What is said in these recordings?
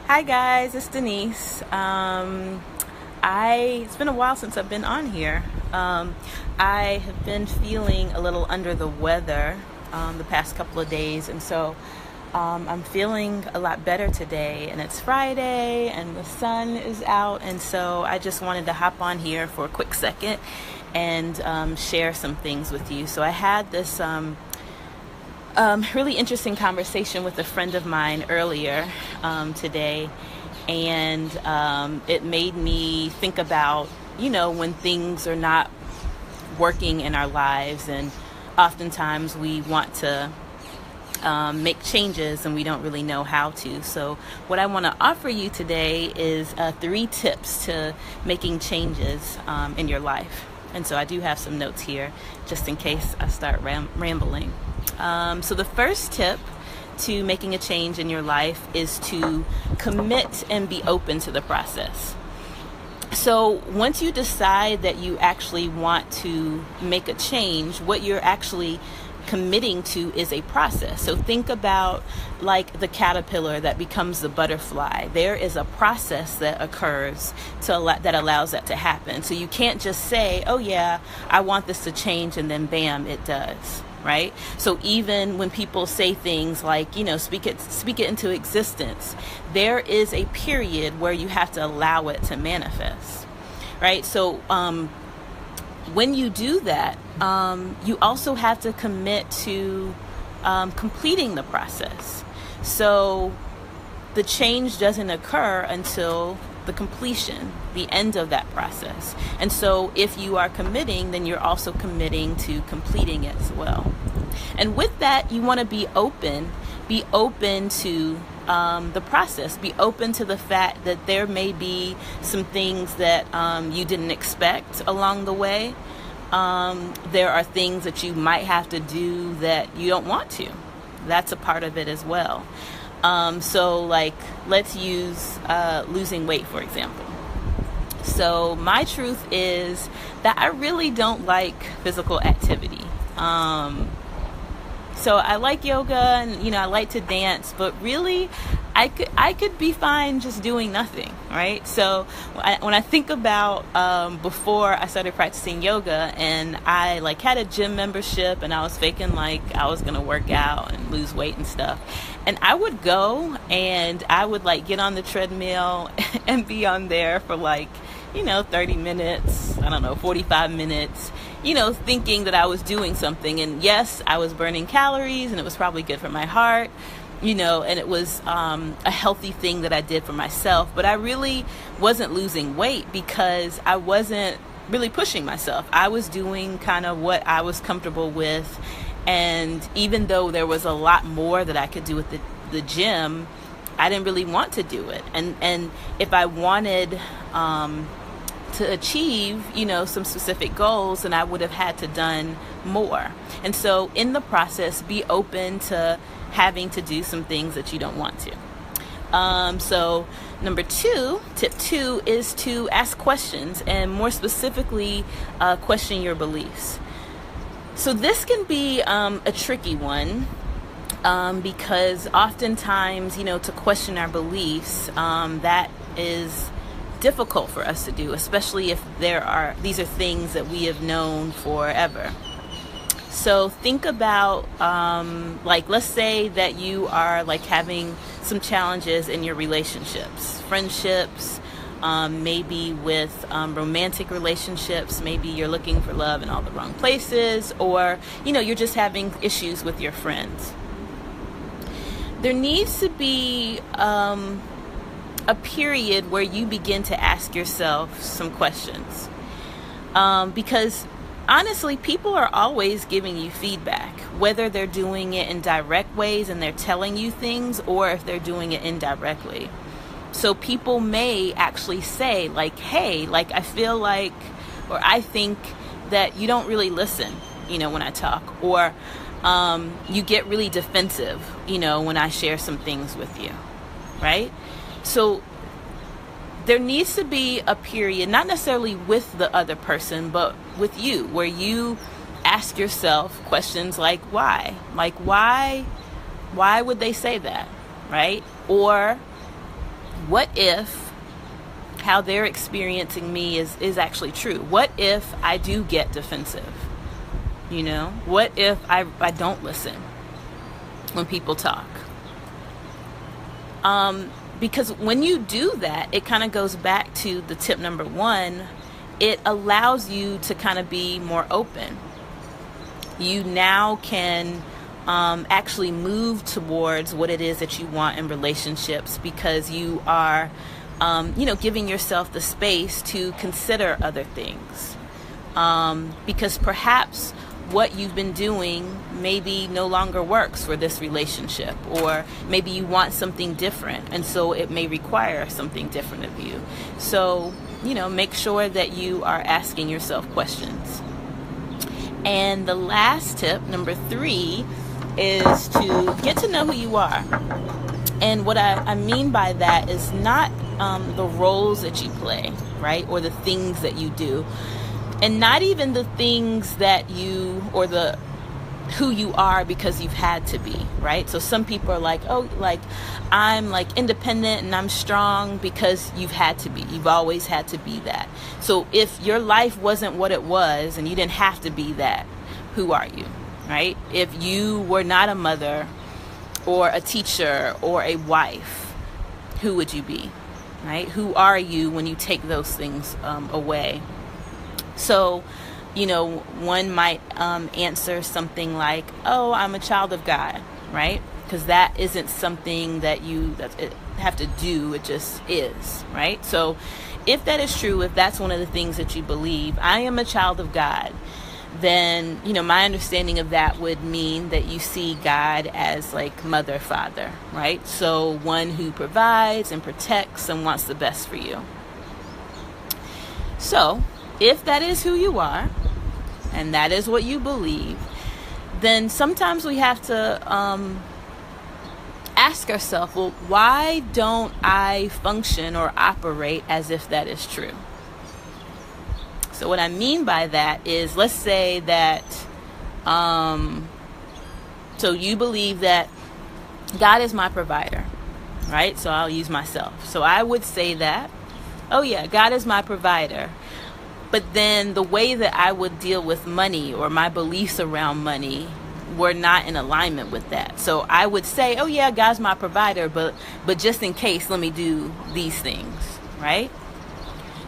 Hi guys, it's Denise. It's been a while since I've been on here. I have been feeling a little under the weather the past couple of days, and so I'm feeling a lot better today. And it's Friday, and the sun is out, and so I just wanted to hop on here for a quick second and share some things with you. So I had this really interesting conversation with a friend of mine earlier today, and it made me think about, when things are not working in our lives, and oftentimes we want to make changes and we don't really know how to. So what I want to offer you today is 3 tips to making changes in your life. And so I do have some notes here just in case I start rambling. So the first tip to making a change in your life is to commit and be open to the process. So once you decide that you actually want to make a change, what you're actually committing to is a process. So think about like the caterpillar that becomes the butterfly. There is a process that occurs that allows that to happen. So you can't just say, oh yeah, I want this to change, and then bam, it does. Right? So even when people say things like, speak it into existence, there is a period where you have to allow it to manifest. Right? So when you do that, you also have to commit to completing the process. So the change doesn't occur until the completion, the end of that process. And so if you are committing, then you're also committing to completing it as well. And with that, you want to be open to the process, be open to the fact that there may be some things that you didn't expect along the way. There are things that you might have to do that you don't want to. That's a part of it as well. So like, let's use losing weight, for example. So my truth is that I really don't like physical activity. So I like yoga and, I like to dance, but really I could be fine just doing nothing, right? So when I think about before I started practicing yoga, and I like had a gym membership, and I was faking like I was going to work out and lose weight and stuff. And I would go and I would like get on the treadmill and be on there for like, 30 minutes, 45 minutes, thinking that I was doing something. And yes, I was burning calories, and it was probably good for my heart, and it was a healthy thing that I did for myself. But I really wasn't losing weight because I wasn't really pushing myself. I was doing kind of what I was comfortable with. And even though there was a lot more that I could do with the gym, I didn't really want to do it. And if I wanted to achieve, some specific goals, then I would have had to done more. And so in the process, be open to having to do some things that you don't want to. So tip 2 is to ask questions, and more specifically, question your beliefs. So this can be a tricky one because oftentimes, to question our beliefs, that is difficult for us to do, especially if these are things that we have known forever. So think about like, let's say that you are like having some challenges in your relationships, friendships, maybe with romantic relationships. Maybe you're looking for love in all the wrong places, or you're just having issues with your friends. There needs to be a period where you begin to ask yourself some questions, because honestly, people are always giving you feedback, whether they're doing it in direct ways and they're telling you things, or if they're doing it indirectly. So people may actually say like, hey, like I feel like, or I think that you don't really listen, when I talk, or you get really defensive, when I share some things with you, right? So there needs to be a period, not necessarily with the other person, but with you, where you ask yourself questions like why? Like why would they say that, right? Or what if how they're experiencing me is actually true? What if I do get defensive? What if I don't listen when people talk? Because when you do that, it kind of goes back to the tip number 1. It allows you to kind of be more open. You now can actually move towards what it is that you want in relationships, because you are, giving yourself the space to consider other things. Because perhaps what you've been doing maybe no longer works for this relationship, or maybe you want something different, and so it may require something different of you. So, make sure that you are asking yourself questions. And the last tip, number 3, is to get to know who you are. And what I mean by that is not the roles that you play, right? Or the things that you do. And not even the things that you, or who you are because you've had to be, right? So some people are like, I'm independent and I'm strong because you've had to be. You've always had to be that. So if your life wasn't what it was and you didn't have to be that, who are you, right? If you were not a mother or a teacher or a wife, who would you be, right? Who are you when you take those things away? So, one might answer something like, I'm a child of God, right? Because that isn't something that you have to do. It just is, right? So if that is true, if that's one of the things that you believe, I am a child of God, then, my understanding of that would mean that you see God as mother, father, right? So one who provides and protects and wants the best for you. So if that is who you are, and that is what you believe, then sometimes we have to ask ourselves, well, why don't I function or operate as if that is true? So what I mean by that is, let's say that, so you believe that God is my provider, right? So I'll use myself. So I would say that, God is my provider. But then the way that I would deal with money, or my beliefs around money, were not in alignment with that. So I would say, God's my provider, but just in case, let me do these things, right?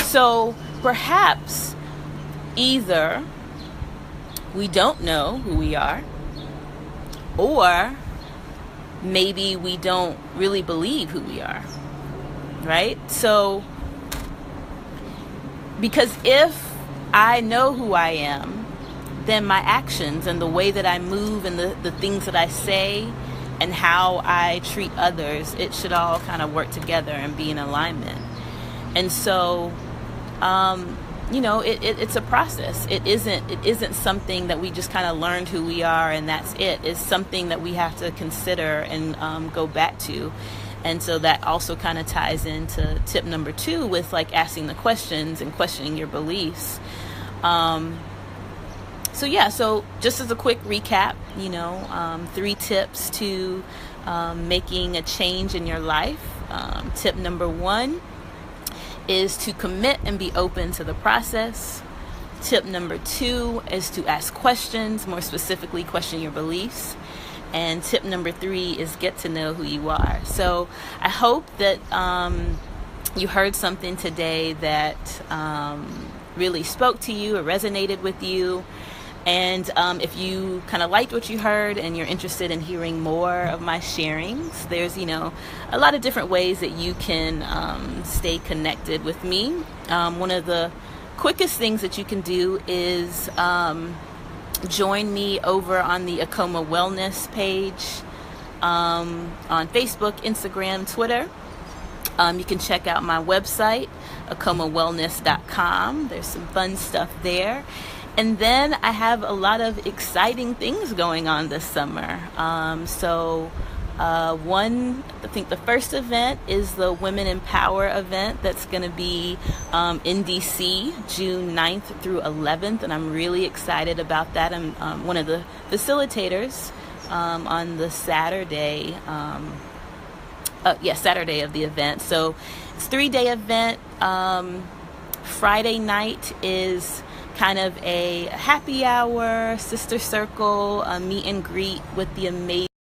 So perhaps either we don't know who we are, or maybe we don't really believe who we are, right? So because if I know who I am, then my actions and the way that I move and the things that I say and how I treat others, it should all kind of work together and be in alignment. And so, it's a process. It isn't something that we just kind of learned who we are and that's it. It's something that we have to consider and go back to. And so that also kind of ties into tip number 2 with asking the questions and questioning your beliefs. So just as a quick recap, 3 tips to making a change in your life. Tip number 1 is to commit and be open to the process. Tip number 2 is to ask questions, more specifically question your beliefs. And tip number 3 is get to know who you are. So I hope that you heard something today that really spoke to you or resonated with you. And if you kind of liked what you heard and you're interested in hearing more of my sharings, there's, a lot of different ways that you can stay connected with me. One of the quickest things that you can do is join me over on the Acoma Wellness page on Facebook, Instagram, Twitter. You can check out my website, acomawellness.com. There's some fun stuff there. And then I have a lot of exciting things going on this summer. I think the first event is the Women in Power event that's going to be in DC, June 9th through 11th. And I'm really excited about that. I'm one of the facilitators on the Saturday Saturday of the event. So it's a 3-day event. Friday night is kind of a happy hour, sister circle, meet and greet with the amazing